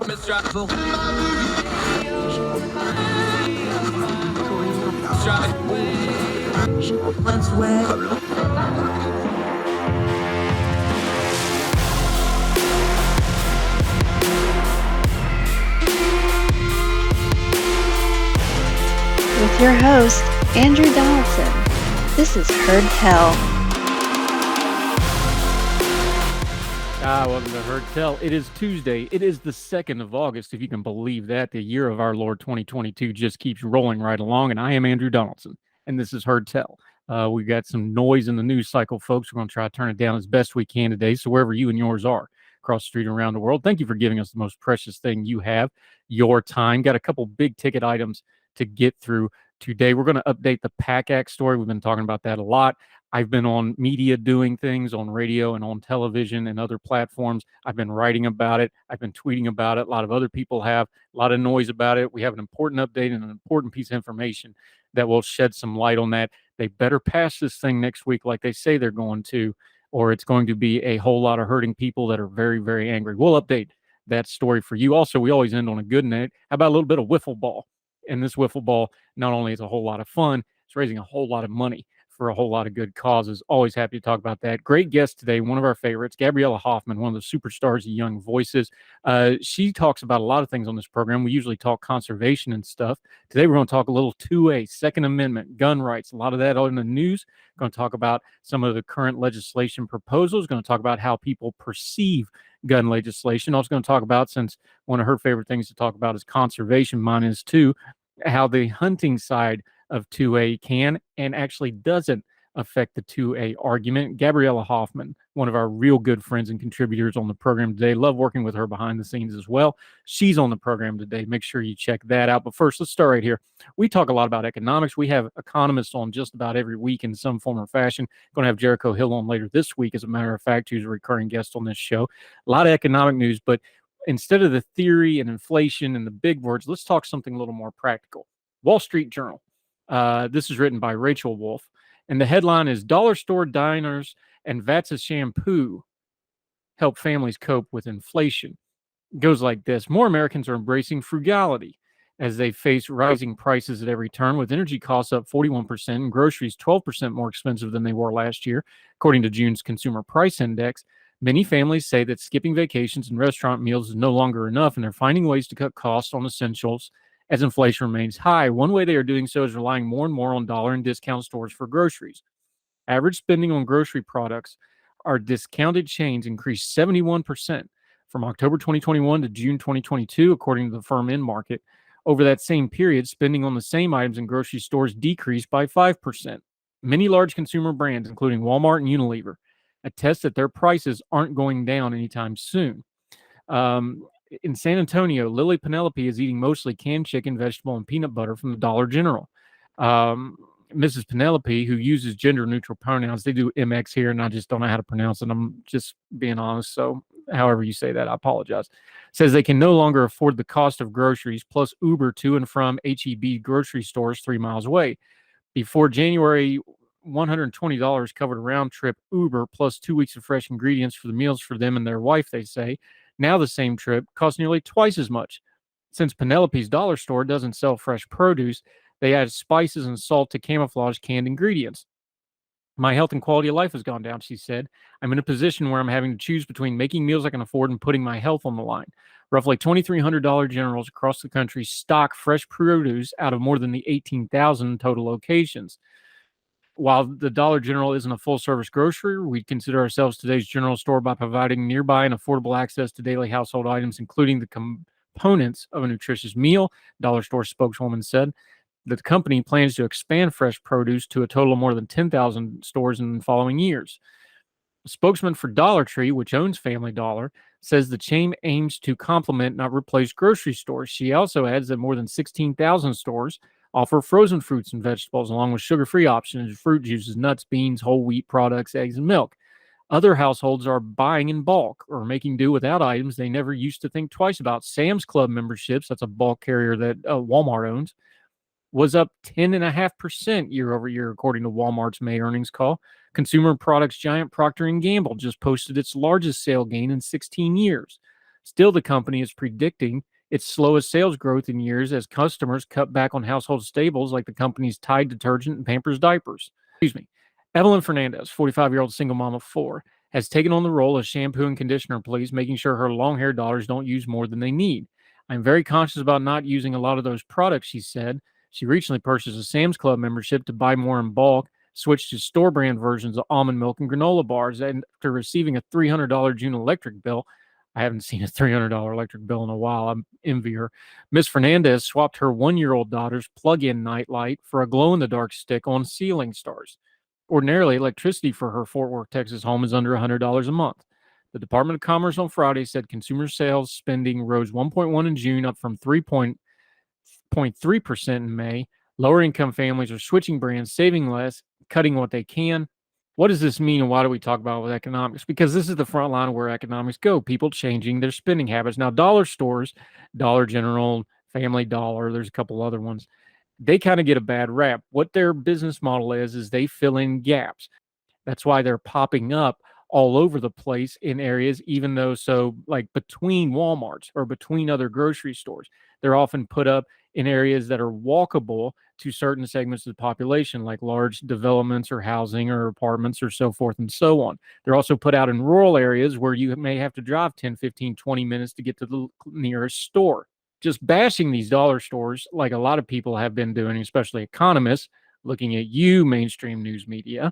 With your host, Andrew Donaldson. This is Heard Tell. Welcome to Heard Tell. It is Tuesday. It is the 2nd of August, if you can believe that. The year of our Lord 2022 just keeps rolling right along, and I am Andrew Donaldson, and this is Heard Tell. We got some noise in the news cycle, folks. We're going to try to turn it down as best we can today, so wherever you and yours are across the street and around the world, thank you for giving us the most precious thing you have, your time. Got a couple big ticket items to get through today. We're going to update the PACT story. We've been talking about that a lot. I've been on media doing things on radio and on television and other platforms. I've been writing about it. I've been tweeting about it. A lot of other people have. A lot of noise about it. We have an important update and an important piece of information that will shed some light on that. They better pass this thing next week like they say they're going to, or it's going to be a whole lot of hurting people that are very, very angry. We'll update that story for you. Also, we always end on a good note. How about a little bit of wiffle ball? And this wiffle ball not only is a whole lot of fun, it's raising a whole lot of money for a whole lot of good causes. Always happy to talk about that. Great guest today, one of our favorites, Gabriella Hoffman, one of the superstars of young voices. She talks about a lot of things on this program. We usually talk conservation and stuff. Today we're going to talk a little 2A, Second Amendment, gun rights, a lot of that in the news. We're going to talk about some of the current legislation proposals. We're going to talk about how people perceive gun legislation. Also going to talk about, since one of her favorite things to talk about is conservation, mine is too, how the hunting side of 2A can and actually doesn't affect the 2A argument. Gabriella Hoffman, one of our real good friends and contributors on the program today. Love working with her behind the scenes as well. She's on the program today. Make sure you check that out. But first, let's start right here. We talk a lot about economics. We have economists on just about every week in some form or fashion. Going to have Jericho Hill on later this week, as a matter of fact, who's a recurring guest on this show. A lot of economic news, but instead of the theory and inflation and the big words, let's talk something a little more practical. Wall Street Journal. This is written by Rachel Wolf, and the headline is Dollar Store Diners and Vats of Shampoo Help Families Cope with Inflation. It goes like this. More Americans are embracing frugality as they face rising prices at every turn, with energy costs up 41% and groceries 12% more expensive than they were last year, according to June's Consumer Price Index. Many families say that skipping vacations and restaurant meals is no longer enough, and they're finding ways to cut costs on essentials as inflation remains high. One way they are doing so is relying more and more on dollar and discount stores for groceries. Average spending on grocery products are discounted chains increased 71% from October 2021 to June 2022, according to the firm InMarket. Over that same period, spending on the same items in grocery stores decreased by 5%. Many large consumer brands, including Walmart and Unilever, attest that their prices aren't going down anytime soon. In San Antonio, Lily Penelope is eating mostly canned chicken, vegetable, and peanut butter from the Dollar General. Mrs. Penelope, who uses gender-neutral pronouns, they do MX here, and I just don't know how to pronounce it. I'm just being honest, so however you say that, I apologize. Says they can no longer afford the cost of groceries, plus Uber to and from H-E-B grocery stores 3 miles away. Before January, $120 covered a round-trip Uber, plus 2 weeks of fresh ingredients for the meals for them and their wife, they say. Now the same trip costs nearly twice as much. Since Penelope's dollar store doesn't sell fresh produce, they add spices and salt to camouflage canned ingredients. My health and quality of life has gone down, she said. I'm in a position where I'm having to choose between making meals I can afford and putting my health on the line. Roughly $2,300 generals across the country stock fresh produce out of more than the 18,000 total locations. While the Dollar General isn't a full-service grocery, we consider ourselves today's general store by providing nearby and affordable access to daily household items, including the components of a nutritious meal, Dollar Store spokeswoman said. The company plans to expand fresh produce to a total of more than 10,000 stores in the following years. A spokesman for Dollar Tree, which owns Family Dollar, says the chain aims to complement, not replace, grocery stores. She also adds that more than 16,000 stores offer frozen fruits and vegetables, along with sugar-free options, fruit juices, nuts, beans, whole wheat products, eggs, and milk. Other households are buying in bulk or making do without items they never used to think twice about. Sam's Club memberships, that's a bulk carrier that Walmart owns, was up 10.5% year over year, according to Walmart's May earnings call. Consumer products giant Procter & Gamble just posted its largest sale gain in 16 years. Still, the company is predicting its slowest sales growth in years as customers cut back on household staples like the company's Tide detergent and Pampers diapers. Excuse me. Evelyn Fernandez, 45-year-old single mom of four, has taken on the role of shampoo and conditioner police, making sure her long-haired daughters don't use more than they need. I'm very conscious about not using a lot of those products, she said. She recently purchased a Sam's Club membership to buy more in bulk, switched to store brand versions of almond milk and granola bars, and after receiving a $300 June electric bill, I haven't seen a $300 electric bill in a while. I'm envy her. Miss Fernandez swapped her 1-year-old daughter's plug-in nightlight for a glow-in-the-dark stick on ceiling stars. Ordinarily, electricity for her Fort Worth, Texas home is under $100 a month. The Department of Commerce on Friday said consumer sales spending rose 1.1 in June, up from 3.3% in May. Lower income families are switching brands, saving less, cutting what they can. What does this mean, and why do we talk about it with economics? Because this is the front line of where economics go, people changing their spending habits. Now, dollar stores, Dollar General, Family Dollar, there's a couple other ones, they kind of get a bad rap. What their business model is they fill in gaps. That's why they're popping up all over the place in areas, even though, so like between Walmarts or between other grocery stores, they're often put up in areas that are walkable to certain segments of the population, like large developments or housing or apartments or so forth and so on. They're also put out in rural areas where you may have to drive 10, 15, 20 minutes to get to the nearest store. Just bashing these dollar stores, like a lot of people have been doing, especially economists, looking at you, mainstream news media,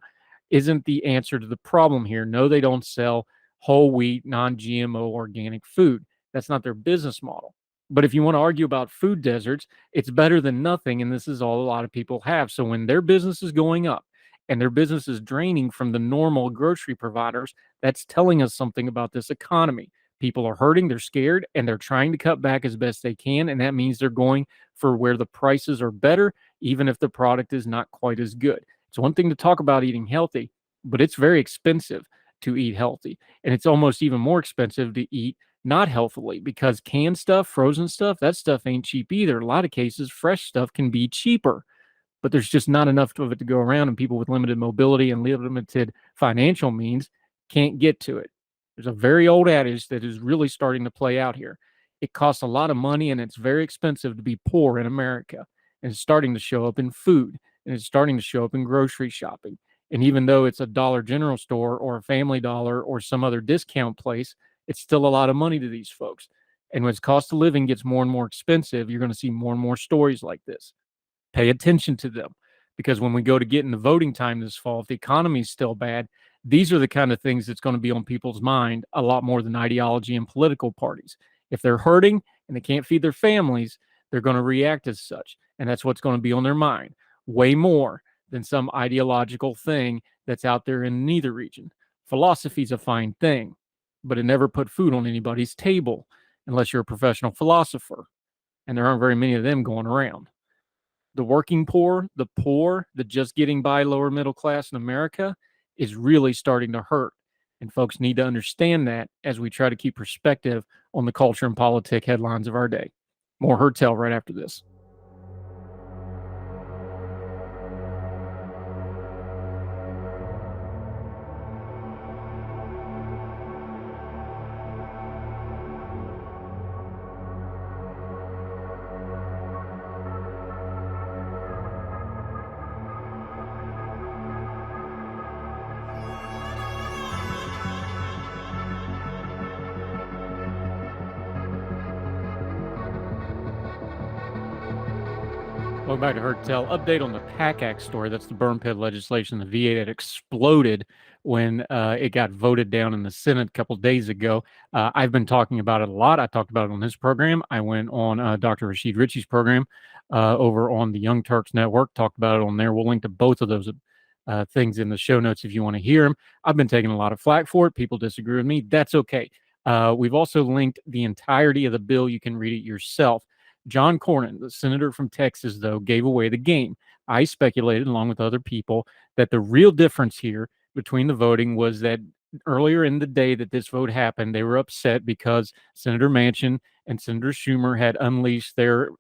isn't the answer to the problem here. No, they don't sell whole wheat, non-GMO organic food. That's not their business model. But if you want to argue about food deserts, it's better than nothing, and this is all a lot of people have. So when their business is going up and their business is draining from the normal grocery providers, that's telling us something about this economy. People are hurting, they're scared, and they're trying to cut back as best they can, and that means they're going for where the prices are better, even if the product is not quite as good. It's one thing to talk about eating healthy, but it's very expensive to eat healthy, and it's almost even more expensive to eat not healthily, because canned stuff, frozen stuff, that stuff ain't cheap either. A lot of cases, fresh stuff can be cheaper, but there's just not enough of it to go around, and people with limited mobility and limited financial means can't get to it. There's a very old adage that is really starting to play out here. It costs a lot of money and it's very expensive to be poor in America. And it's starting to show up in food, and it's starting to show up in grocery shopping. And even though it's a Dollar General store or a Family Dollar or some other discount place, it's still a lot of money to these folks. And as cost of living gets more and more expensive, you're going to see more and more stories like this. Pay attention to them, because when we go to get into voting time this fall, if the economy is still bad, these are the kind of things that's going to be on people's mind a lot more than ideology and political parties. If they're hurting and they can't feed their families, they're going to react as such. And that's what's going to be on their mind way more than some ideological thing that's out there in neither region. Philosophy is a fine thing, but it never put food on anybody's table unless you're a professional philosopher. And there aren't very many of them going around. The working poor, the just getting by lower middle class in America is really starting to hurt. And folks need to understand that as we try to keep perspective on the culture and politic headlines of our day. More Heard Tell right after this. Welcome back to Heard Tell. Update on the PACT story. That's the burn pit legislation, the VA that exploded when it got voted down in the Senate a couple days ago. I've been talking about it a lot. I talked about it on this program. I went on Dr. Rashid Ritchie's program over on the Young Turks Network, talked about it on there. We'll link to both of those things in the show notes if you want to hear them. I've been taking a lot of flack for it. People disagree with me. That's okay. We've also linked the entirety of the bill. You can read it yourself. John Cornyn, the senator from Texas, though, gave away the game. I speculated, along with other people, that the real difference here between the voting was that earlier in the day that this vote happened, they were upset because Senator Manchin and Senator Schumer had unleashed their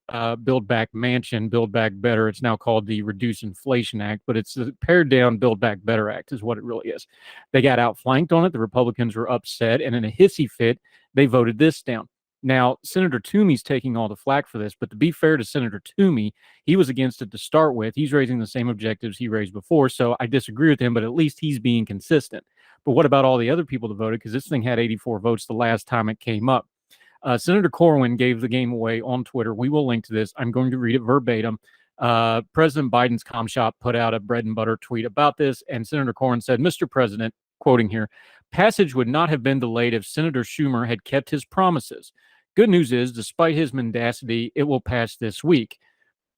Build Back Manchin, Build Back Better. It's now called the Reduce Inflation Act, but it's the pared down Build Back Better Act is what it really is. They got outflanked on it. The Republicans were upset, and in a hissy fit, they voted this down. Now, Senator Toomey's taking all the flack for this, but to be fair to Senator Toomey, he was against it to start with. He's raising the same objectives he raised before, so I disagree with him, but at least he's being consistent. But what about all the other people that voted? Because this thing had 84 votes the last time it came up. Senator Corwin gave the game away on Twitter. We will link to this. I'm going to read it verbatim. President Biden's comm shop put out a bread and butter tweet about this, and Senator Corwin said, Mr. President, quoting here, passage would not have been delayed if Senator Schumer had kept his promises. Good news is, despite his mendacity, it will pass this week.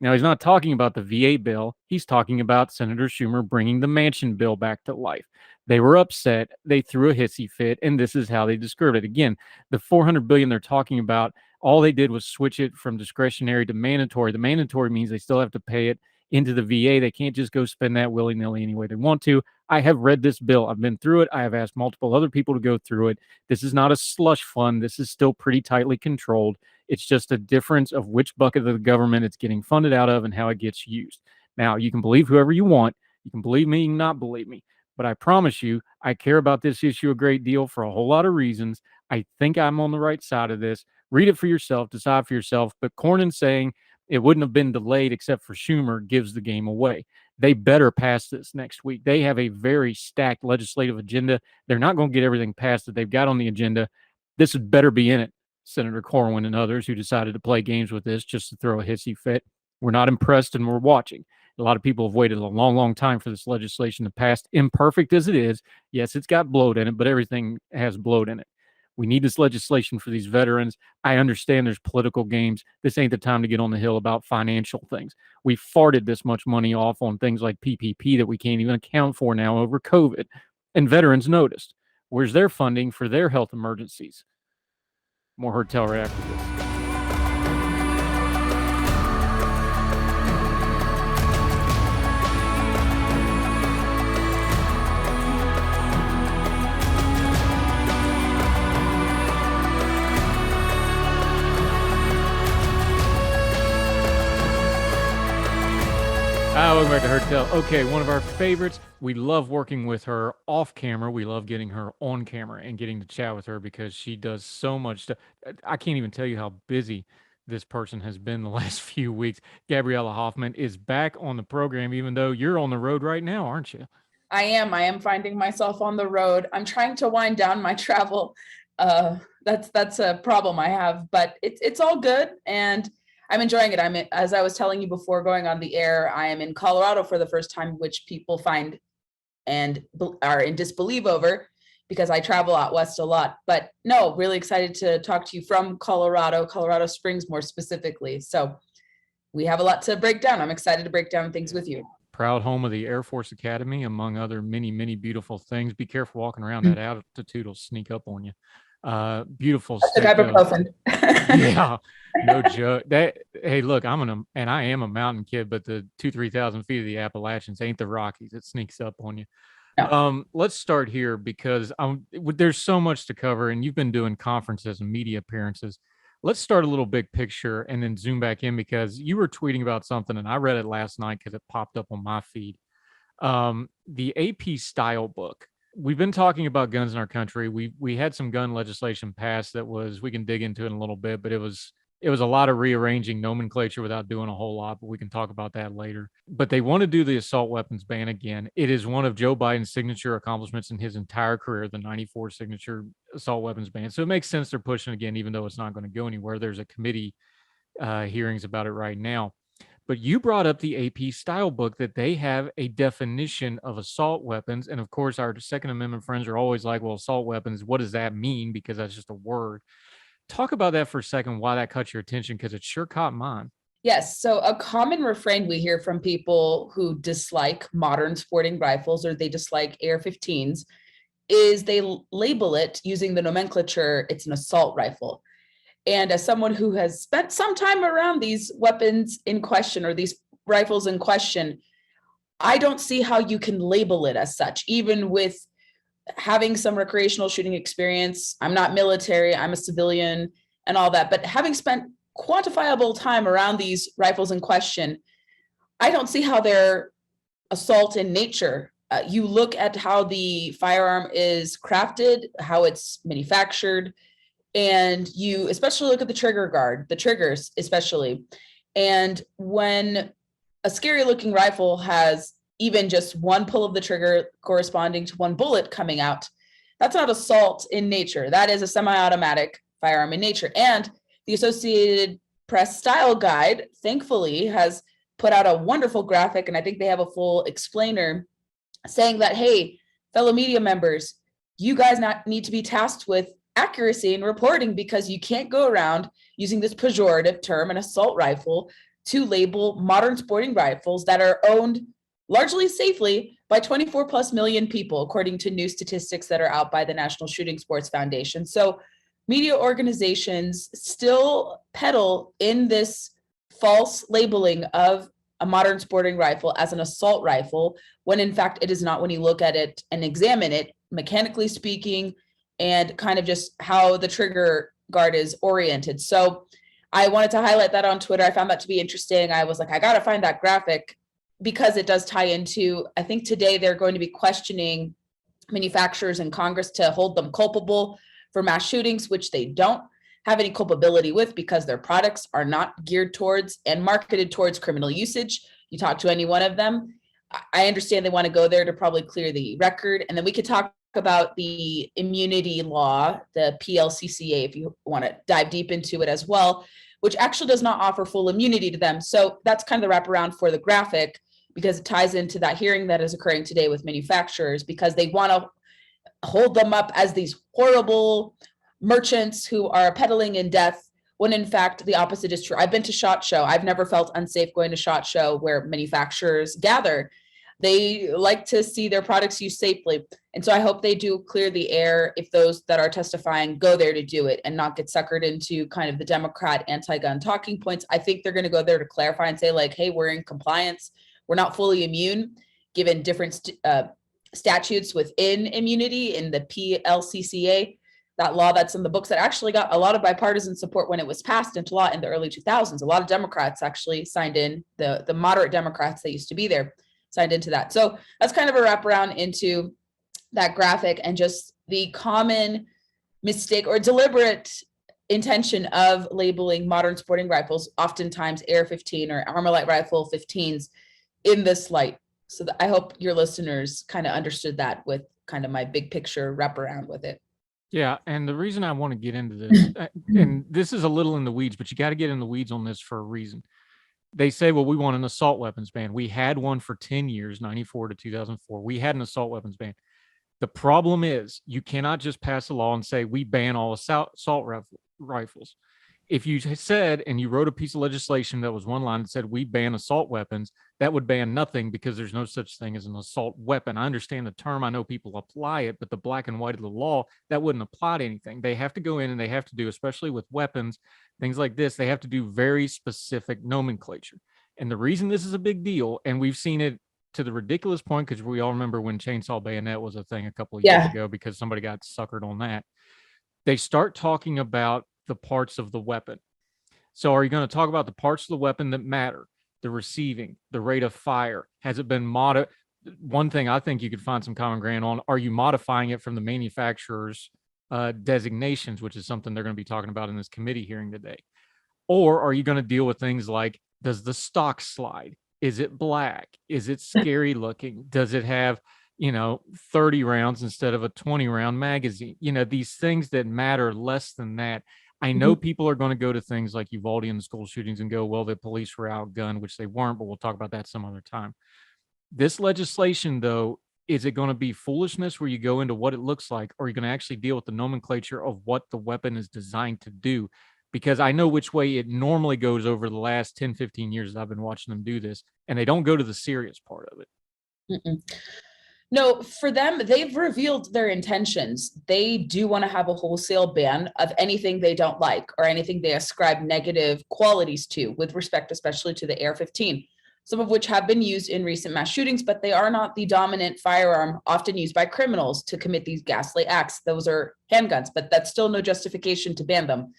Now, he's not talking about the VA bill. He's talking about Senator Schumer bringing the Manchin bill back to life. They were upset. They threw a hissy fit, and this is how they described it. Again, the $400 billion they're talking about, all they did was switch it from discretionary to mandatory. The mandatory means they still have to pay it into the VA. They can't just go spend that willy-nilly any way they want to. I have read this bill. I've been through it. I have asked multiple other people to go through it. This is not a slush fund. This is still pretty tightly controlled. It's just a difference of which bucket of the government it's getting funded out of and how it gets used. Now, you can believe whoever you want. You can believe me, you can not believe me. But I promise you, I care about this issue a great deal for a whole lot of reasons. I think I'm on the right side of this. Read it for yourself, decide for yourself. But Cornyn saying it wouldn't have been delayed except for Schumer gives the game away. They better pass this next week. They have a very stacked legislative agenda. They're not going to get everything passed that they've got on the agenda. This had better be in it. Senator Corwin and others who decided to play games with this just to throw a hissy fit. We're not impressed and we're watching. A lot of people have waited a long, long time for this legislation to pass, imperfect as it is. Yes, it's got bloat in it, but everything has bloat in it. We need this legislation for these veterans. I understand there's political games. This ain't the time to get on the Hill about financial things. We farted this much money off on things like PPP that we can't even account for now over COVID. And veterans noticed. Where's their funding for their health emergencies? More Hotel right after this. Welcome back to Hotel. Okay, one of our favorites. We love working with her off camera. We love getting her on camera and getting to chat with her because she does so much stuff. I can't even tell you how busy this person has been the last few weeks. Gabriella Hoffman is back on the program, even though you're on the road right now, aren't you? I am finding myself on the road. I'm trying to wind down my travel. That's a problem I have, but it's all good and I'm enjoying it. As I was telling you before going on the air, I am in Colorado for the first time, which people find and are in disbelief over because I travel out west a lot. But no, really excited to talk to you from Colorado Springs more specifically. So we have a lot to break down. I'm excited to break down things with you. Proud home of the Air Force Academy, among other many, many beautiful things. Be careful walking around. That altitude will sneak up on you. Beautiful state. Ibuprofen. Yeah, no joke. Hey, look, I am a mountain kid, but the 2,000-3,000 feet of the Appalachians ain't the Rockies. It sneaks up on you. No. Let's start here because there's so much to cover, and you've been doing conferences and media appearances. Let's start a little big picture and then zoom back in because you were tweeting about something, and I read it last night because it popped up on my feed. The AP style book. We've been talking about guns in our country. We had some gun legislation passed that we can dig into it in a little bit, but it was a lot of rearranging nomenclature without doing a whole lot, but we can talk about that later. But they want to do the assault weapons ban again. It is one of Joe Biden's signature accomplishments in his entire career, the 94 signature assault weapons ban. So it makes sense they're pushing again, even though it's not going to go anywhere. There's a committee hearings about it right now. But you brought up the AP style book that they have a definition of assault weapons. And of course, our Second Amendment friends are always like, well, assault weapons, what does that mean? Because that's just a word. Talk about that for a second, why that caught your attention, because it sure caught mine. Yes. So a common refrain we hear from people who dislike modern sporting rifles or they dislike AR-15s is they label it using the nomenclature, it's an assault rifle. And as someone who has spent some time around these weapons in question or these rifles in question, I don't see how you can label it as such, even with having some recreational shooting experience. I'm not military, I'm a civilian and all that, but having spent quantifiable time around these rifles in question, I don't see how they're assault in nature. You look at how the firearm is crafted, how it's manufactured, And you especially look at the trigger guard, the triggers especially. And when a scary looking rifle has even just one pull of the trigger corresponding to one bullet coming out, that's not assault in nature. That is a semi-automatic firearm in nature. And the Associated Press style guide, thankfully, has put out a wonderful graphic, and I think they have a full explainer saying that, hey, fellow media members, you guys not need to be tasked with accuracy and reporting, because you can't go around using this pejorative term, an assault rifle, to label modern sporting rifles that are owned largely safely by 24 plus million people, according to new statistics that are out by the National Shooting Sports Foundation. So media organizations still peddle in this false labeling of a modern sporting rifle as an assault rifle, when in fact it is not, when you look at it and examine it, mechanically speaking, and kind of just how the trigger guard is oriented. So I wanted to highlight that on Twitter. I found that to be interesting. I was like, I got to find that graphic, because it does tie into, I think today they're going to be questioning manufacturers in Congress to hold them culpable for mass shootings, which they don't have any culpability with, because their products are not geared towards and marketed towards criminal usage. You talk to any one of them, I understand they want to go there to probably clear the record. And then we could talk about the immunity law, the PLCCA, if you want to dive deep into it as well, which actually does not offer full immunity to them. So that's kind of the wraparound for the graphic, because it ties into that hearing that is occurring today with manufacturers, because they want to hold them up as these horrible merchants who are peddling in death, when in fact the opposite is true. I've been to SHOT Show. I've never felt unsafe going to SHOT Show, where manufacturers gather. They like to see their products used safely. And so I hope they do clear the air if those that are testifying go there to do it, and not get suckered into kind of the Democrat anti-gun talking points. I think they're going to go there to clarify and say, like, hey, we're in compliance. We're not fully immune, given different statutes within immunity in the PLCCA, that law that's in the books, that actually got a lot of bipartisan support when it was passed into law in the early 2000s. A lot of Democrats actually signed in, the moderate Democrats that used to be there signed into that. So that's kind of a wraparound into that graphic, and just the common mistake or deliberate intention of labeling modern sporting rifles, oftentimes AR-15 or Armalite rifle 15s, in this light. So I hope your listeners kind of understood that with kind of my big picture wraparound with it. Yeah, and the reason I want to get into this, and this is a little in the weeds, but you got to get in the weeds on this for a reason. They say, well, we want an assault weapons ban. We had one for 10 years, 94 to 2004. We had an assault weapons ban. The problem is, you cannot just pass a law and say we ban all assault rifles. If you said, and you wrote a piece of legislation that was one line that said we ban assault weapons, that would ban nothing, because there's no such thing as an assault weapon. I understand the term. I know people apply it, but the black and white of the law, that wouldn't apply to anything. They have to go in and they have to do, especially with weapons, things like this, they have to do very specific nomenclature. And the reason this is a big deal, and we've seen it to the ridiculous point, because we all remember when chainsaw bayonet was a thing a couple of years ago, because somebody got suckered on that. They start talking about the parts of the weapon. So are you going to talk about the parts of the weapon that matter? The receiving, the rate of fire. Has it been modified? One thing I think you could find some common ground on, are you modifying it from the manufacturer's designations, which is something they're going to be talking about in this committee hearing today? Or are you going to deal with things like, does the stock slide? Is it black? Is it scary looking? Does it have 30 rounds instead of a 20 round magazine? These things that matter less than that. I know people are going to go to things like Uvalde and the school shootings and go, well, the police were outgunned, which they weren't, but we'll talk about that some other time. This legislation, though, is it going to be foolishness where you go into what it looks like, or are you going to actually deal with the nomenclature of what the weapon is designed to do? Because I know which way it normally goes over the last 10, 15 years that I've been watching them do this, and they don't go to the serious part of it. No, for them, they've revealed their intentions. They do want to have a wholesale ban of anything they don't like, or anything they ascribe negative qualities to, with respect especially to the AR-15, some of which have been used in recent mass shootings, but they are not the dominant firearm often used by criminals to commit these ghastly acts. Those are handguns, but that's still no justification to ban them.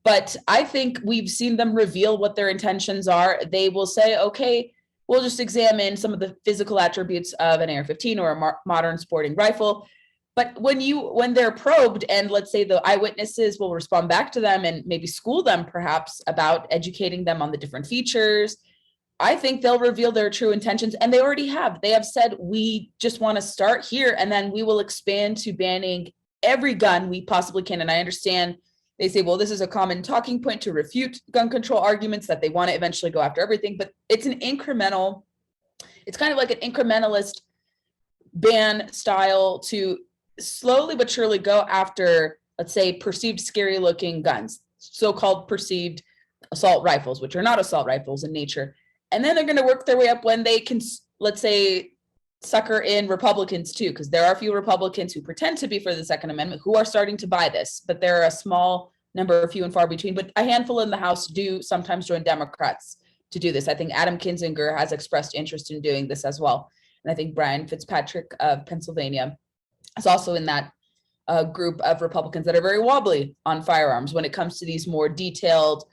But I think we've seen them reveal what their intentions are. They will say, okay, we'll just examine some of the physical attributes of an AR-15 or a modern sporting rifle. But when they're probed, and let's say the eyewitnesses will respond back to them and maybe school them perhaps about educating them on the different features, I think they'll reveal their true intentions. And they already have. They have said, we just want to start here, and then we will expand to banning every gun we possibly can. And I understand they say, well, this is a common talking point to refute gun control arguments, that they want to eventually go after everything. But it's kind of like an incrementalist ban style to slowly but surely go after, let's say, perceived scary looking guns, so-called perceived assault rifles, which are not assault rifles in nature. And then they're going to work their way up when they can, let's say, sucker in Republicans too, because there are a few Republicans who pretend to be for the Second Amendment who are starting to buy this, but there are a small number, few and far between, but a handful in the House do sometimes join Democrats to do this. I think Adam Kinzinger has expressed interest in doing this as well. And I think Brian Fitzpatrick of Pennsylvania is also in that group of Republicans that are very wobbly on firearms when it comes to these more detailed,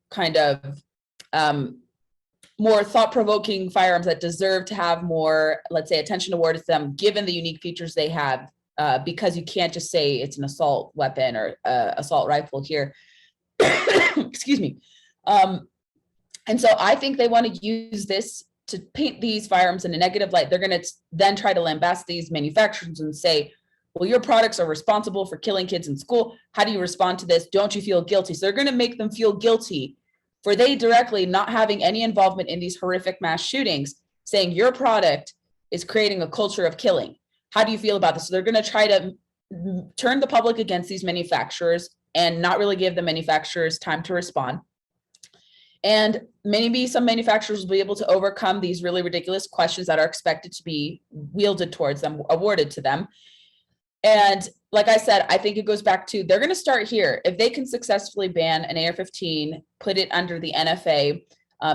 kind of more thought-provoking firearms that deserve to have more, let's say, attention awarded to them, given the unique features they have, because you can't just say it's an assault weapon or assault rifle here. Excuse me. And so I think they want to use this to paint these firearms in a negative light. They're going to then try to lambast these manufacturers and say, well, your products are responsible for killing kids in school. How do you respond to this? Don't you feel guilty? So they're going to make them feel guilty for they directly not having any involvement in these horrific mass shootings, saying your product is creating a culture of killing. How do you feel about this? So they're going to try to turn the public against these manufacturers and not really give the manufacturers time to respond. And maybe some manufacturers will be able to overcome these really ridiculous questions that are expected to be wielded towards them, awarded to them. And like I said, I think it goes back to, they're going to start here. If they can successfully ban an AR-15, put it under the NFA,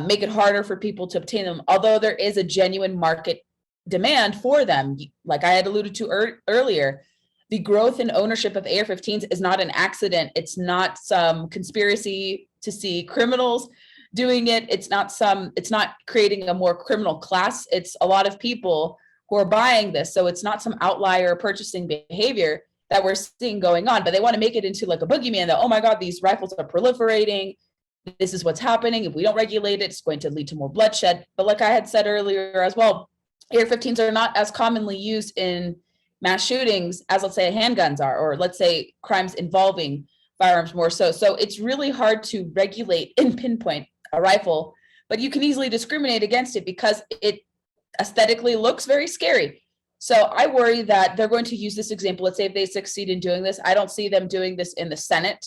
make it harder for people to obtain them, although there is a genuine market demand for them. Like I had alluded to earlier, the growth in ownership of AR-15s is not an accident. It's not some conspiracy to see criminals doing it. It's not creating a more criminal class. It's a lot of people who are buying this. So it's not some outlier purchasing behavior that we're seeing going on, but they want to make it into like a boogeyman that, oh my God, these rifles are proliferating. This is what's happening. If we don't regulate it, it's going to lead to more bloodshed. But like I had said earlier as well, AR-15s are not as commonly used in mass shootings as, let's say, handguns are, or let's say crimes involving firearms more so. So it's really hard to regulate and pinpoint a rifle, but you can easily discriminate against it because it aesthetically looks very scary. So I worry that they're going to use this example. Let's say if they succeed in doing this, I don't see them doing this in the Senate,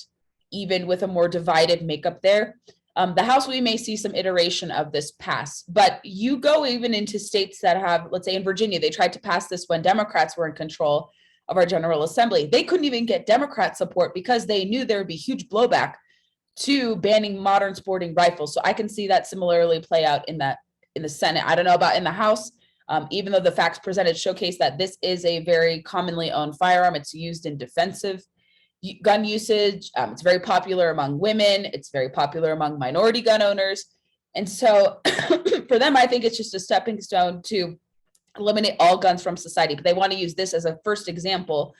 even with a more divided makeup there. The House, we may see some iteration of this pass, but you go even into states that have, let's say in Virginia, they tried to pass this when Democrats were in control of our General Assembly. They couldn't even get Democrat support because they knew there would be huge blowback to banning modern sporting rifles. So I can see that similarly play out in the Senate. I don't know about in the House, even though the facts presented showcase that this is a very commonly owned firearm. It's used in defensive gun usage. It's very popular among women. It's very popular among minority gun owners. And so for them, I think it's just a stepping stone to eliminate all guns from society. But they want to use this as a first example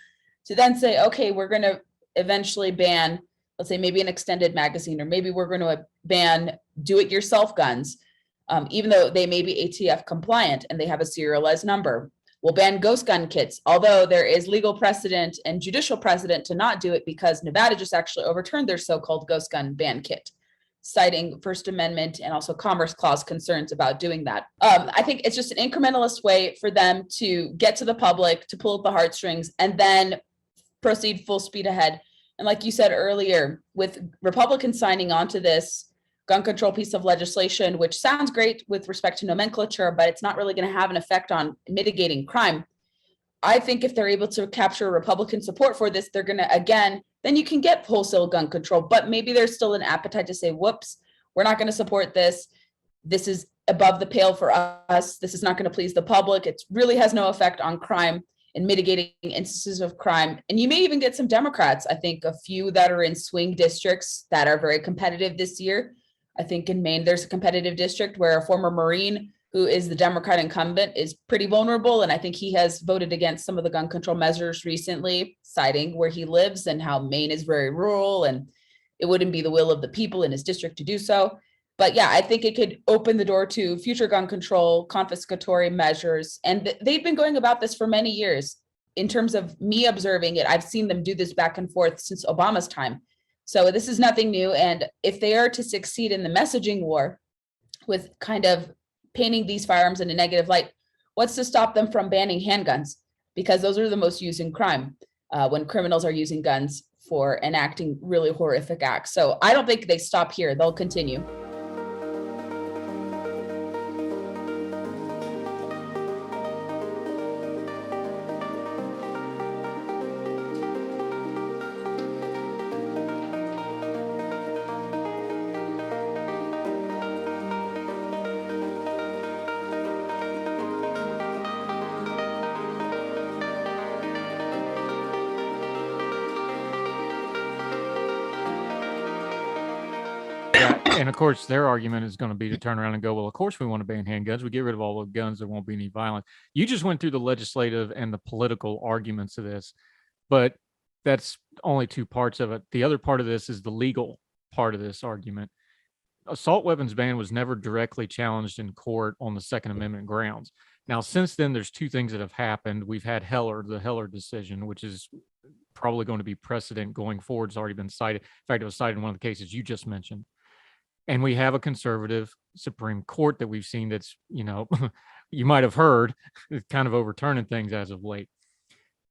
to then say, okay, we're going to eventually ban, let's say maybe an extended magazine, or maybe we're going to ban do-it-yourself guns, even though they may be ATF compliant and they have a serialized number. We'll ban ghost gun kits, although there is legal precedent and judicial precedent to not do it because Nevada just actually overturned their so-called ghost gun ban kit, citing First Amendment and also Commerce Clause concerns about doing that. I think it's just an incrementalist way for them to get to the public, to pull at the heartstrings, and then proceed full speed ahead. And like you said earlier, with Republicans signing on to this gun control piece of legislation, which sounds great with respect to nomenclature, but it's not really going to have an effect on mitigating crime. I think if they're able to capture Republican support for this, they're going to, again, then you can get wholesale gun control, but maybe there's still an appetite to say, whoops, we're not going to support this. This is above the pale for us. This is not going to please the public. It really has no effect on crime and mitigating instances of crime. And you may even get some Democrats, I think a few that are in swing districts that are very competitive this year. I think in Maine, there's a competitive district where a former Marine who is the Democrat incumbent, is pretty vulnerable. And I think he has voted against some of the gun control measures recently, citing where he lives and how Maine is very rural and it wouldn't be the will of the people in his district to do so. But yeah, I think it could open the door to future gun control, confiscatory measures. And they've been going about this for many years. In terms of me observing it, I've seen them do this back and forth since Obama's time. So this is nothing new. And if they are to succeed in the messaging war with kind of painting these firearms in a negative light, what's to stop them from banning handguns? Because those are the most used in crime when criminals are using guns for enacting really horrific acts. So I don't think they stop here. They'll continue. And of course, their argument is going to be to turn around and go, well, of course we want to ban handguns. We get rid of all the guns. There won't be any violence. You just went through the legislative and the political arguments of this, but that's only two parts of it. The other part of this is the legal part of this argument. Assault weapons ban was never directly challenged in court on the Second Amendment grounds. Now, since then, there's two things that have happened. We've had the Heller decision, which is probably going to be precedent going forward. It's already been cited. In fact, it was cited in one of the cases you just mentioned. And we have a conservative Supreme Court that we've seen that's, you might have heard, kind of overturning things as of late.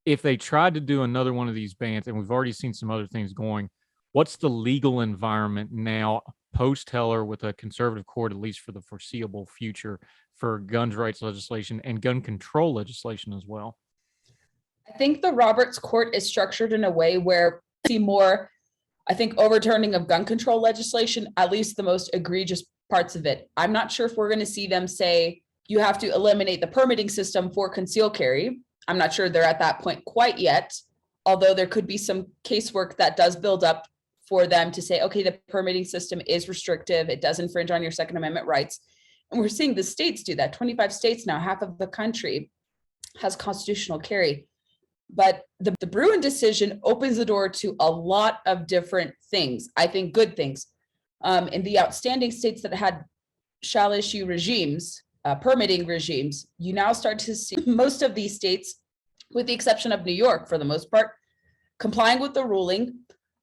If they tried to do another one of these bans, and we've already seen some other things going, what's the legal environment now post-Heller with a conservative court, at least for the foreseeable future, for guns rights legislation and gun control legislation as well? I think the Roberts Court is structured in a way where we see more, I think, overturning of gun control legislation, at least the most egregious parts of it. I'm not sure if we're going to see them say you have to eliminate the permitting system for concealed carry. I'm not sure they're at that point quite yet, although there could be some casework that does build up for them to say, okay, the permitting system is restrictive. It does infringe on your Second Amendment rights. And we're seeing the states do that. 25 states now, half of the country has constitutional carry. But the Bruin decision opens the door to a lot of different things, I think good things. In the outstanding states that had shall issue regimes, permitting regimes, you now start to see most of these states, with the exception of New York for the most part, complying with the ruling,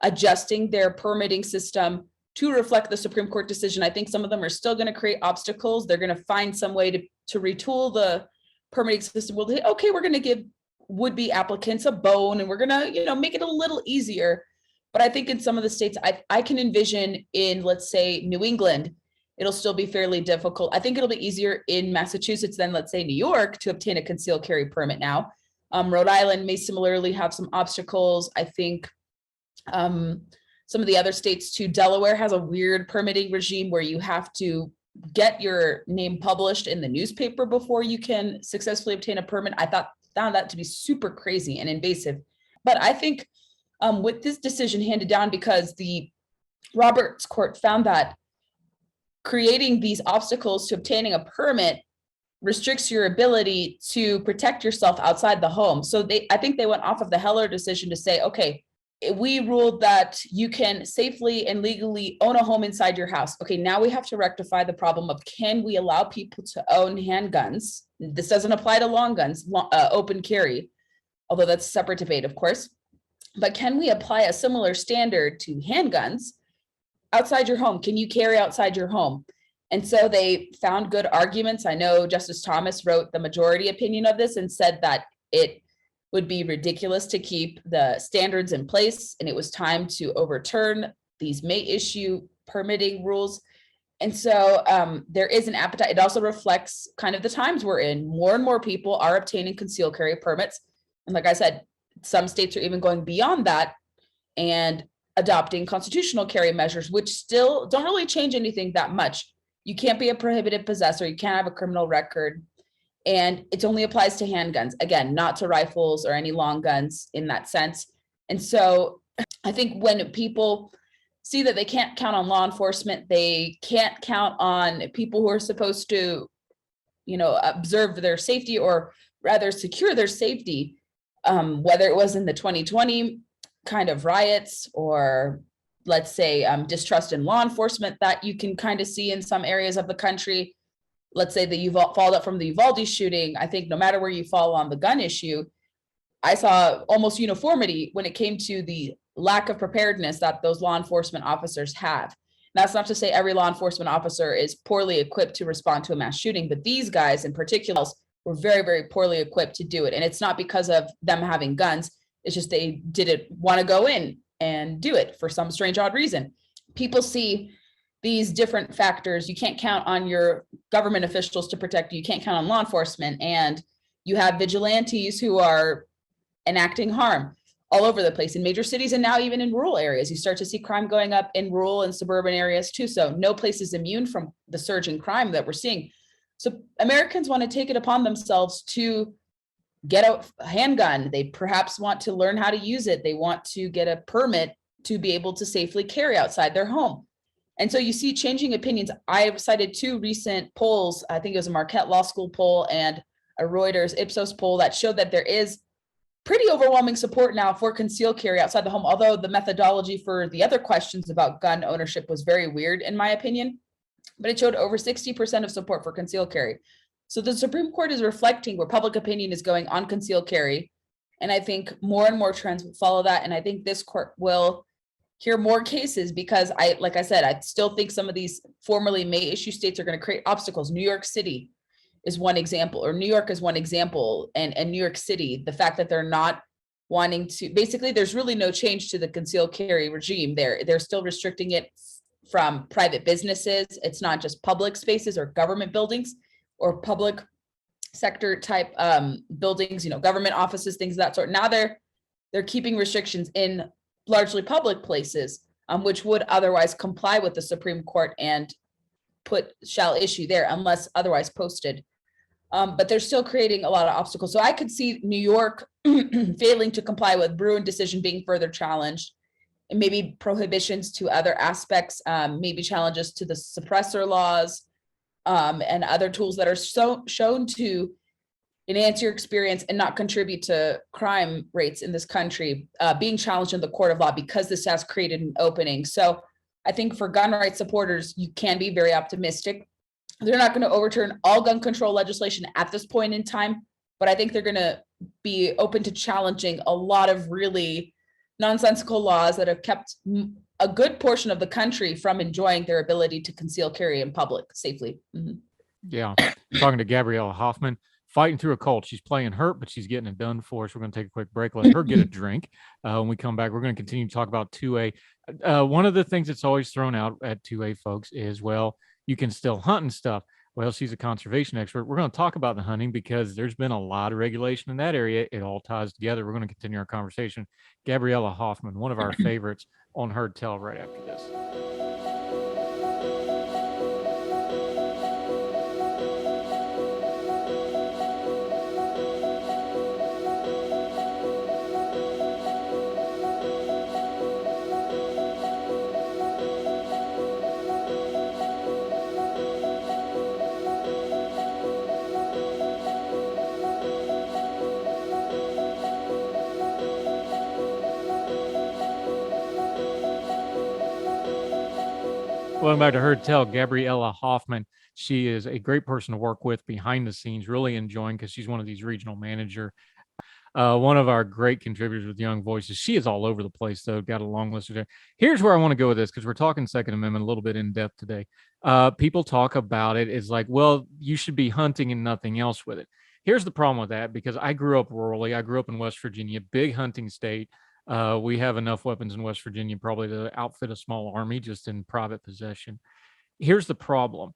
adjusting their permitting system to reflect the Supreme Court decision. I think some of them are still going to create obstacles. They're going to find some way to retool the permitting system. We'll say, okay, we're going to give would-be applicants a bone and we're going to, make it a little easier. But I think in some of the states, I can envision in, let's say, New England, it'll still be fairly difficult. I think it'll be easier in Massachusetts than, let's say, New York to obtain a concealed carry permit now. Rhode Island may similarly have some obstacles. I think some of the other states too. Delaware has a weird permitting regime where you have to get your name published in the newspaper before you can successfully obtain a permit. I found that to be super crazy and invasive. But I think with this decision handed down, because the Roberts Court found that creating these obstacles to obtaining a permit restricts your ability to protect yourself outside the home. So I think they went off of the Heller decision to say, okay, we ruled that you can safely and legally own a home inside your house. Okay, now we have to rectify the problem of, can we allow people to own handguns? This doesn't apply to long guns, open carry, although that's a separate debate, of course. But can we apply a similar standard to handguns outside your home? Can you carry outside your home? And so they found good arguments. I know Justice Thomas wrote the majority opinion of this and said that it would be ridiculous to keep the standards in place, and it was time to overturn these may issue permitting rules. And so there is an appetite. It also reflects kind of the times we're in. More and more people are obtaining concealed carry permits. And like I said, some states are even going beyond that and adopting constitutional carry measures, which still don't really change anything that much. You can't be a prohibited possessor. You can't have a criminal record. And it only applies to handguns. Again, not to rifles or any long guns in that sense. And so I think when people see that they can't count on law enforcement, they can't count on people who are supposed to observe their safety, or rather secure their safety, whether it was in the 2020 kind of riots, or let's say distrust in law enforcement that you can kind of see in some areas of the country. Let's say that you followed up from the Uvalde shooting. I think no matter where you fall on the gun issue, I saw almost uniformity when it came to the lack of preparedness that those law enforcement officers have. That's not to say every law enforcement officer is poorly equipped to respond to a mass shooting, but these guys in particular were very, very poorly equipped to do it. And it's not because of them having guns. It's just they didn't want to go in and do it for some strange, odd reason. People see these different factors. You can't count on your government officials to protect you. You can't count on law enforcement. And you have vigilantes who are enacting harm all over the place in major cities, and now even in rural areas. You start to see crime going up in rural and suburban areas too. So no place is immune from the surge in crime that we're seeing. So Americans want to take it upon themselves to get a handgun. They perhaps want to learn how to use it. They want to get a permit to be able to safely carry outside their home. And so you see changing opinions. I cited two recent polls. I think it was a Marquette Law School poll and a Reuters Ipsos poll that showed that there is pretty overwhelming support now for concealed carry outside the home, although the methodology for the other questions about gun ownership was very weird, in my opinion. But it showed over 60% of support for concealed carry. So the Supreme Court is reflecting where public opinion is going on concealed carry. And I think more and more trends will follow that. And I think this court will hear more cases, because like I said, I still think some of these formerly May issue states are going to create obstacles. New York City is one example, or New York is one example, and New York City, the fact that they're not wanting to, basically there's really no change to the concealed carry regime there. They're still restricting it from private businesses. It's not just public spaces or government buildings or public sector type buildings, government offices, things of that sort. Now they're keeping restrictions in largely public places, which would otherwise comply with the Supreme Court and put shall issue there unless otherwise posted. But they're still creating a lot of obstacles. So I could see New York failing to comply with Bruin decision being further challenged, and maybe prohibitions to other aspects, maybe challenges to the suppressor laws, and other tools that are shown to enhance your experience and not contribute to crime rates in this country, being challenged in the court of law, because this has created an opening. So I think for gun rights supporters, you can be very optimistic. They're not going to overturn all gun control legislation at this point in time, but I think they're going to be open to challenging a lot of really nonsensical laws that have kept a good portion of the country from enjoying their ability to conceal carry in public safely. Mm-hmm. Yeah. Talking to Gabriella Hoffman, fighting through a cold. She's playing hurt, but she's getting it done for us. We're going to take a quick break. Let her get a drink. When we come back, we're going to continue to talk about 2A. One of the things that's always thrown out at 2A folks is, well, you can still hunt and stuff. Well, she's a conservation expert. We're going to talk about the hunting because there's been a lot of regulation in that area. It all ties together. We're going to continue our conversation. Gabriella Hoffman, one of our favorites on Heard Tell, right after this. Welcome back to Heard Tell. Gabriella Hoffman. She is a great person to work with behind the scenes, really enjoying, because she's one of these regional manager. One of our great contributors with Young Voices. She is all over the place, though. Got a long list there. Here's where I want to go with this, because we're talking Second Amendment a little bit in depth today. People talk about it as like, well, you should be hunting and nothing else with it. Here's the problem with that, because I grew up rurally. I grew up in West Virginia, big hunting state. We have enough weapons in West Virginia probably to outfit a small army just in private possession. Here's the problem.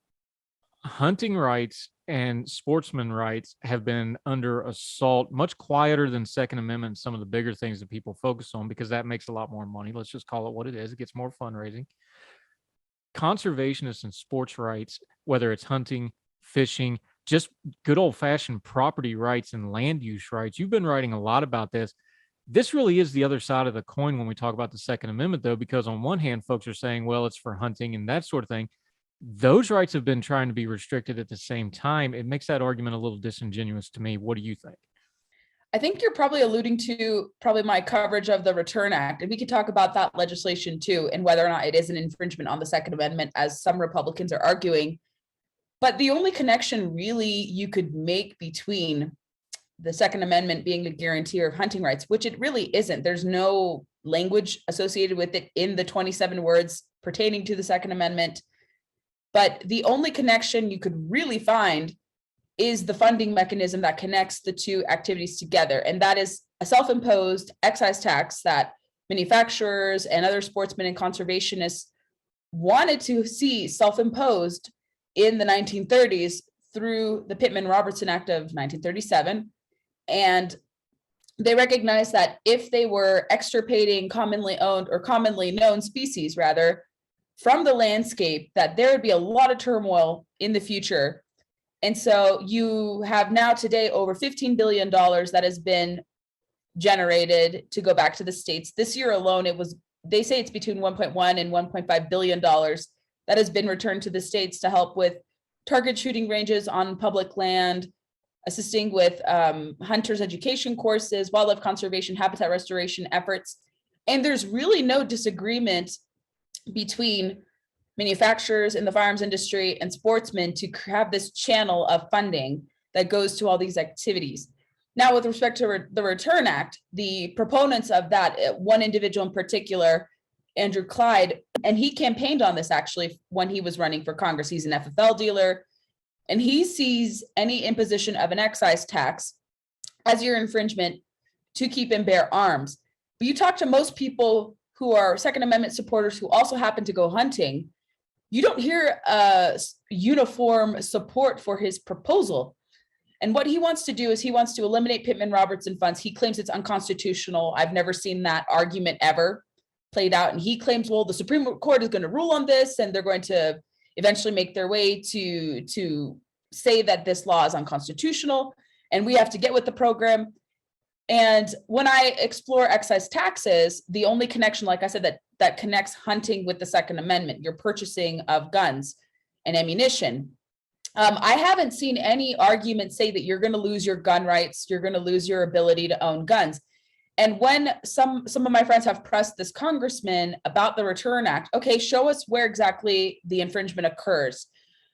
Hunting rights and sportsman rights have been under assault, much quieter than Second Amendment, some of the bigger things that people focus on, because that makes a lot more money. Let's just call it what it is. It gets more fundraising. Conservationists and sports rights, whether it's hunting, fishing, just good old-fashioned property rights and land use rights. You've been writing a lot about this. This really is the other side of the coin when we talk about the Second Amendment, though, because on one hand, folks are saying, well, it's for hunting and that sort of thing. those rights have been trying to be restricted at the same time. It makes that argument a little disingenuous to me. What do you think? I think you're probably alluding to probably my coverage of the Return Act, and we could talk about that legislation too, and whether or not it is an infringement on the Second Amendment, as some Republicans are arguing. But the only connection really you could make between the Second Amendment being a guarantor of hunting rights, which it really isn't. There's no language associated with it in the 27 words pertaining to the Second Amendment. But the only connection you could really find is the funding mechanism that connects the two activities together. And that is a self-imposed excise tax that manufacturers and other sportsmen and conservationists wanted to see self-imposed in the 1930s through the Pittman-Robertson Act of 1937. And they recognized that if they were extirpating commonly owned or commonly known species, rather, from the landscape, that there would be a lot of turmoil in the future. And so you have now today over $15 billion that has been generated to go back to the states. This year alone, they say it's between 1.1 and 1.5 billion dollars that has been returned to the states to help with target shooting ranges on public land, assisting with hunters education courses, wildlife conservation, habitat restoration efforts. And there's really no disagreement between manufacturers in the firearms industry and sportsmen to have this channel of funding that goes to all these activities. Now, with respect to the Return Act, the proponents of that, one individual in particular, Andrew Clyde, and he campaigned on this actually when he was running for Congress. He's an FFL dealer, and he sees any imposition of an excise tax as your infringement to keep and bear arms. But you talk to most people who are Second Amendment supporters who also happen to go hunting, you don't hear uniform support for his proposal. And what he wants to do is he wants to eliminate Pittman-Robertson funds. He claims it's unconstitutional. I've never seen that argument ever played out. And he claims, well, the Supreme Court is going to rule on this, and they're going to eventually make their way to say that this law is unconstitutional, and we have to get with the program. And when I explore excise taxes, the only connection, like I said, that connects hunting with the Second Amendment, your purchasing of guns and ammunition. I haven't seen any argument say that you're going to lose your gun rights, you're going to lose your ability to own guns. And when some of my friends have pressed this congressman about the Return Act, okay, show us where exactly the infringement occurs.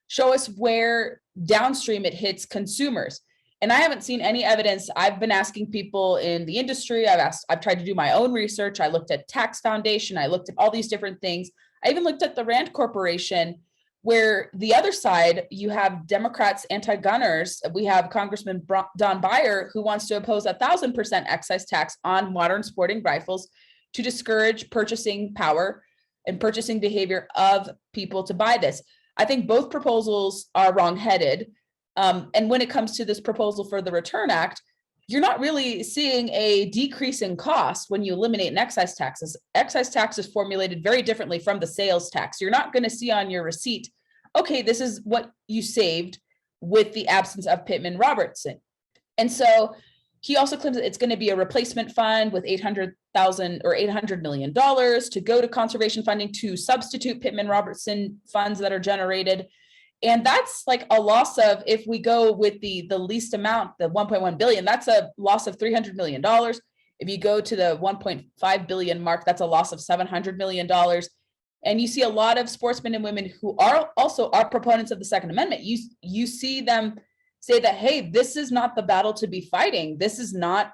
Show us where downstream it hits consumers. And I haven't seen any evidence. I've been asking people in the industry. I've tried to do my own research. I looked at Tax Foundation. I looked at all these different things. I even looked at the Rand Corporation, where the other side, you have Democrats, anti-gunners. We have Congressman Don Beyer, who wants to oppose 1,000% excise tax on modern sporting rifles to discourage purchasing power and purchasing behavior of people to buy this. I think both proposals are wrongheaded. And when it comes to this proposal for the Return Act, you're not really seeing a decrease in cost when you eliminate an excise tax. Excise tax is formulated very differently from the sales tax. You're not going to see on your receipt, okay, this is what you saved with the absence of Pittman-Robertson. And so he also claims that it's going to be a replacement fund with $800,000 or $800 million to go to conservation funding to substitute Pittman-Robertson funds that are generated. And that's like a loss of, if we go with the least amount, the 1.1 billion, that's a loss of $300 million. If you go to the 1.5 billion mark, that's a loss of $700 million. And you see a lot of sportsmen and women who are also proponents of the Second Amendment. You see them say that, hey, this is not the battle to be fighting. This is not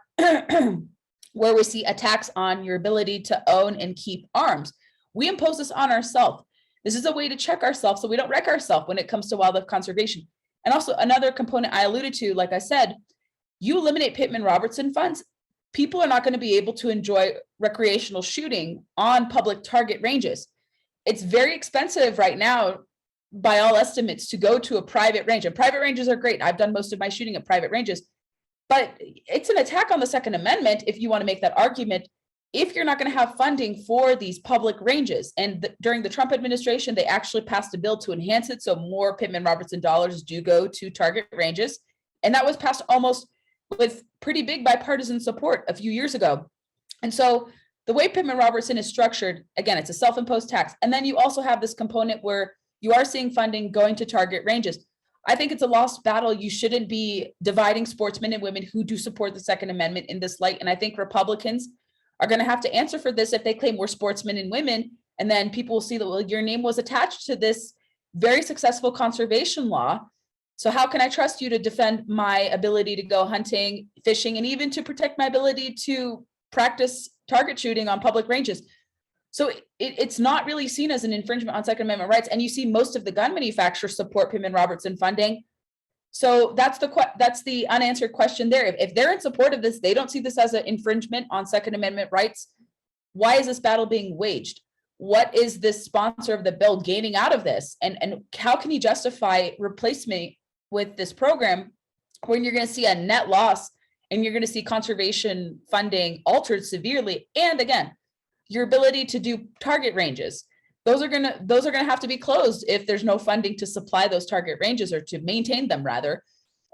where we see attacks on your ability to own and keep arms. We impose this on ourselves. This is a way to check ourselves so we don't wreck ourselves when it comes to wildlife conservation. And also another component I alluded to, like I said, you eliminate Pittman-Robertson funds, people are not going to be able to enjoy recreational shooting on public target ranges. It's very expensive right now, by all estimates, to go to a private range. And private ranges are great. I've done most of my shooting at private ranges. But it's an attack on the Second Amendment if you want to make that argument, if you're not going to have funding for these public ranges. And during the Trump administration, they actually passed a bill to enhance it so more Pittman-Robertson dollars do go to target ranges. And that was passed almost with pretty big bipartisan support a few years ago. And so the way Pittman-Robertson is structured, again, it's a self-imposed tax. And then you also have this component where You are seeing funding going to target ranges. I think it's a lost battle. You shouldn't be dividing sportsmen and women who do support the Second Amendment in this light. And I think Republicans are going to have to answer for this if they claim we're sportsmen and women. And then people will see that, well, your name was attached to this very successful conservation law. So how can I trust you to defend my ability to go hunting, fishing, and even to protect my ability to practice target shooting on public ranges? So it's not really seen as an infringement on Second Amendment rights. And you see most of the gun manufacturers support Pittman Robertson funding. So that's the unanswered question there. If they're in support of this, they don't see this as an infringement on Second Amendment rights. Why is this battle being waged? What is this sponsor of the bill gaining out of this? And how can you justify replacement with this program when you're going to see a net loss and you're going to see conservation funding altered severely? And again, your ability to do target ranges, those are going to have to be closed if there's no funding to supply those target ranges, or to maintain them rather.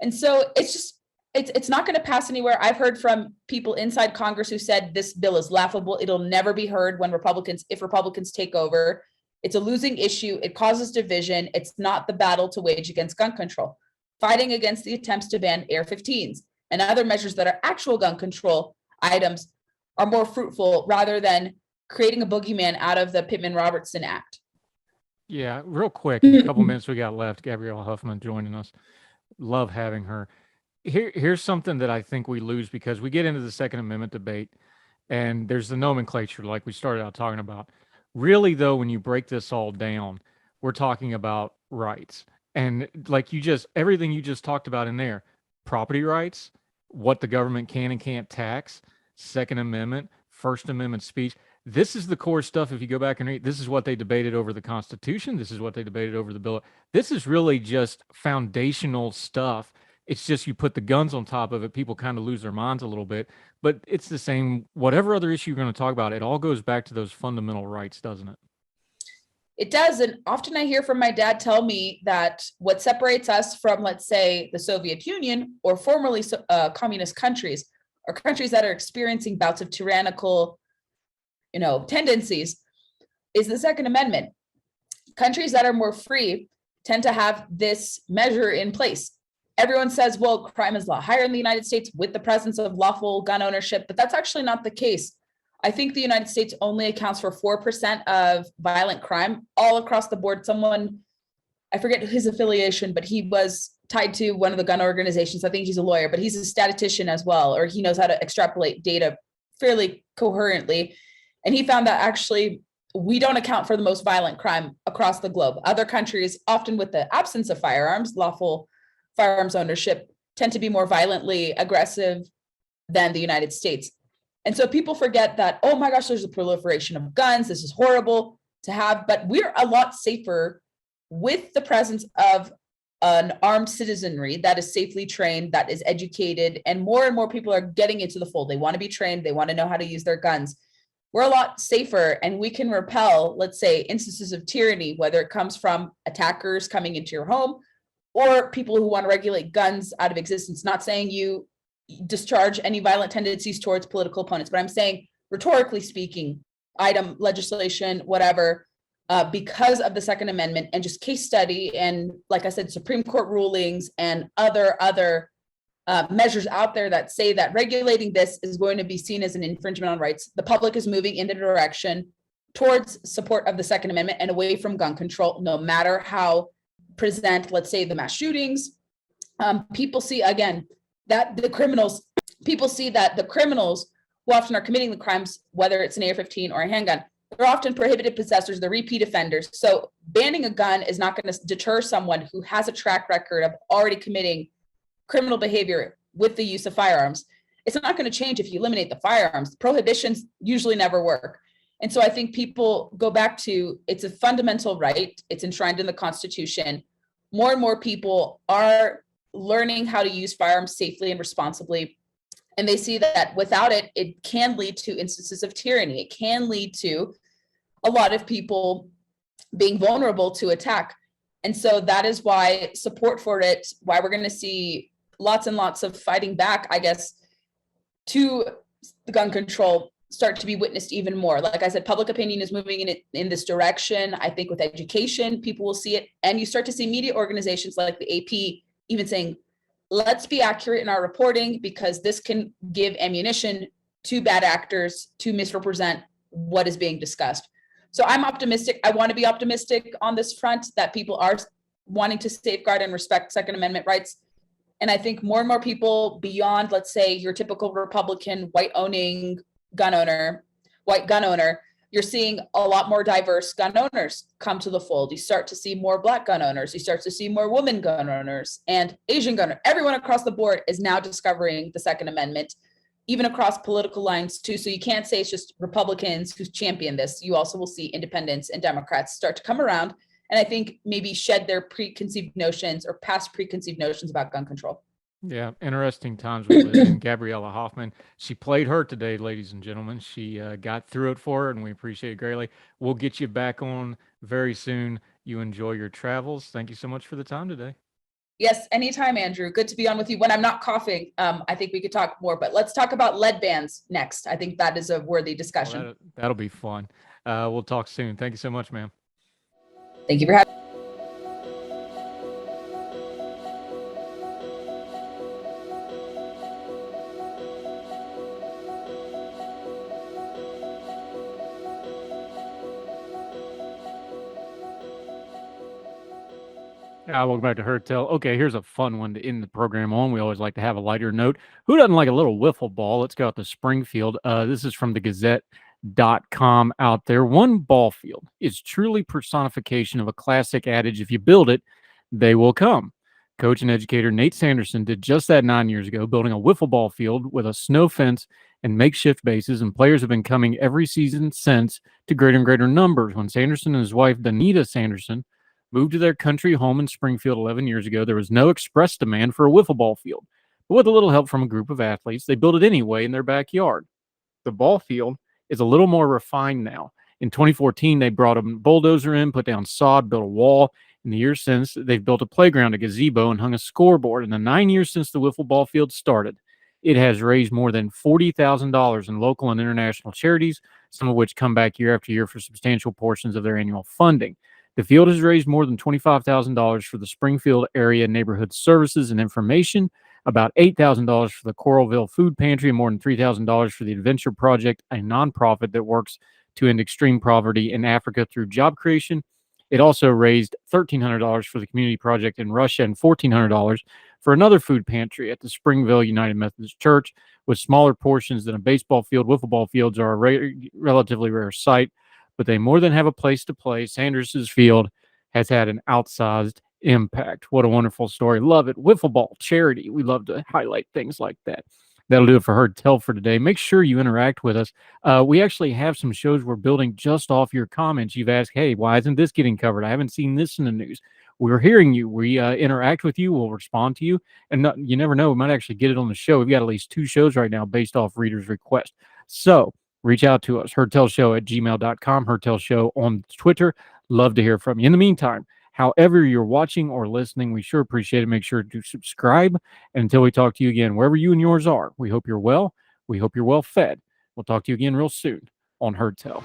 And so it's not going to pass anywhere. I've heard from people inside Congress who said this bill is laughable. It'll never be heard if Republicans take over. It's a losing issue. It causes division. It's not the battle to wage against gun control. Fighting against the attempts to ban AR-15s and other measures that are actual gun control items are more fruitful, rather than creating a boogeyman out of the Pittman-Robertson Act. Yeah, real quick, in a couple minutes we got left. Gabriella Hoffman joining us. Love having her. Here's something that I think we lose because we get into the Second Amendment debate, and there's the nomenclature like we started out talking about. Really, though, when you break this all down, we're talking about rights. And like everything you just talked about in there, property rights, what the government can and can't tax, Second Amendment, First Amendment speech. This is the core stuff. If you go back and read, this is what they debated over the Constitution. This is what they debated over the bill. This is really just foundational stuff. It's just you put the guns on top of it, people kind of lose their minds a little bit. But it's the same, whatever other issue you're going to talk about, it all goes back to those fundamental rights, doesn't it? It does. And often I hear from my dad tell me that what separates us from, let's say, the Soviet Union or formerly communist countries, or countries that are experiencing bouts of tyrannical tendencies, is the Second Amendment. Countries that are more free tend to have this measure in place. Everyone says, well, crime is a lot higher in the United States with the presence of lawful gun ownership, but that's actually not the case. I think the United States only accounts for 4% of violent crime all across the board. Someone, I forget his affiliation, but he was tied to one of the gun organizations. I think he's a lawyer, but he's a statistician as well, or he knows how to extrapolate data fairly coherently. And he found that actually we don't account for the most violent crime across the globe. Other countries, often with the absence of firearms, lawful firearms ownership, tend to be more violently aggressive than the United States. And so people forget that, oh my gosh, there's a proliferation of guns. This is horrible to have, but we're a lot safer with the presence of an armed citizenry that is safely trained, that is educated, and more people are getting into the fold. They want to be trained. They want to know how to use their guns. We're a lot safer, and we can repel, let's say, instances of tyranny, whether it comes from attackers coming into your home or people who want to regulate guns out of existence. Not saying you discharge any violent tendencies towards political opponents, but I'm saying, rhetorically speaking, item legislation, whatever, because of the Second Amendment and just case study and, like I said, Supreme Court rulings and other measures out there that say that regulating this is going to be seen as an infringement on rights. The public is moving in the direction towards support of the Second Amendment and away from gun control, no matter how present, let's say, the mass shootings. People see, again, that the criminals who often are committing the crimes, whether it's an AR-15 or a handgun, they're often prohibited possessors, they're repeat offenders. So banning a gun is not going to deter someone who has a track record of already committing criminal behavior with the use of firearms. It's not going to change if you eliminate the firearms. Prohibitions usually never work. And so I think people go back to, it's a fundamental right. It's enshrined in the Constitution. More and more people are learning how to use firearms safely and responsibly. And they see that without it, it can lead to instances of tyranny. It can lead to a lot of people being vulnerable to attack. And so that is why support for it, why we're going to see lots and lots of fighting back, I guess, to the gun control start to be witnessed even more. Like I said, public opinion is moving in this direction. I think with education, people will see it. And you start to see media organizations like the AP even saying, let's be accurate in our reporting because this can give ammunition to bad actors to misrepresent what is being discussed. So I'm optimistic. I want to be optimistic on this front that people are wanting to safeguard and respect Second Amendment rights. And I think more and more people beyond, let's say, your typical Republican white gun owner, you're seeing a lot more diverse gun owners come to the fold. You start to see more Black gun owners. You start to see more women gun owners and Asian gun owners. Everyone across the board is now discovering the Second Amendment, even across political lines too. So you can't say it's just Republicans who champion this. You also will see independents and Democrats start to come around and I think maybe shed their preconceived notions or past preconceived notions about gun control. Yeah, interesting times we live in. Gabriella Hoffman, she played her today, ladies and gentlemen. She got through it for her, and we appreciate it greatly. We'll get you back on very soon. You enjoy your travels. Thank you so much for the time today. Yes, anytime, Andrew. Good to be on with you. When I'm not coughing, I think we could talk more, but let's talk about lead bans next. I think that is a worthy discussion. Well, that'll be fun. We'll talk soon. Thank you so much, ma'am. Thank you for having me. Welcome back to Heard Tell. Okay, here's a fun one to end the program on. We always like to have a lighter note. Who doesn't like a little wiffle ball? Let's go out to Springfield. This is from the Gazette.com out there. One ball field is truly personification of a classic adage: if you build it, they will come. Coach and educator Nate Sanderson did just that 9 years ago, building a wiffle ball field with a snow fence and makeshift bases, and players have been coming every season since to greater and greater numbers. When Sanderson and his wife, Danita Sanderson, moved to their country home in Springfield 11 years ago, there was no express demand for a wiffle ball field. But with a little help from a group of athletes, they built it anyway in their backyard. The ball field is a little more refined now. In 2014, they brought a bulldozer in, put down sod, built a wall. In the years since, they've built a playground, a gazebo, and hung a scoreboard. In the 9 years since the wiffle ball field started, it has raised more than $40,000 in local and international charities, some of which come back year after year for substantial portions of their annual funding. The field has raised more than $25,000 for the Springfield area neighborhood services and information, about $8,000 for the Coralville Food Pantry, and more than $3,000 for the Adventure Project, a nonprofit that works to end extreme poverty in Africa through job creation. It also raised $1,300 for the Community Project in Russia and $1,400 for another food pantry at the Springville United Methodist Church. With smaller portions than a baseball field, wiffle ball fields are a relatively rare sight, but they more than have a place to play. Sanders's field has had an outsized impact. What a wonderful story. Love it. Wiffle ball charity. We love to highlight things like that. That'll do it for Heard Tell for today. Make sure you interact with us. We actually have some shows we're building just off your comments. You've asked, hey, why isn't this getting covered? I haven't seen this in the news. We're hearing you. We interact with you. We'll respond to you. And you never know, we might actually get it on the show. We've got at least 2 shows right now based off readers' request. So reach out to us, heardtellshow@gmail.com, heardtellshow on Twitter. Love to hear from you. In the meantime, however you're watching or listening, we sure appreciate it. Make sure to subscribe. And until we talk to you again, wherever you and yours are, we hope you're well. We hope you're well fed. We'll talk to you again real soon on Heard Tell.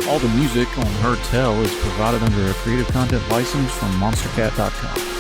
All the music on Heard Tell is provided under a Creative Content license from monstercat.com.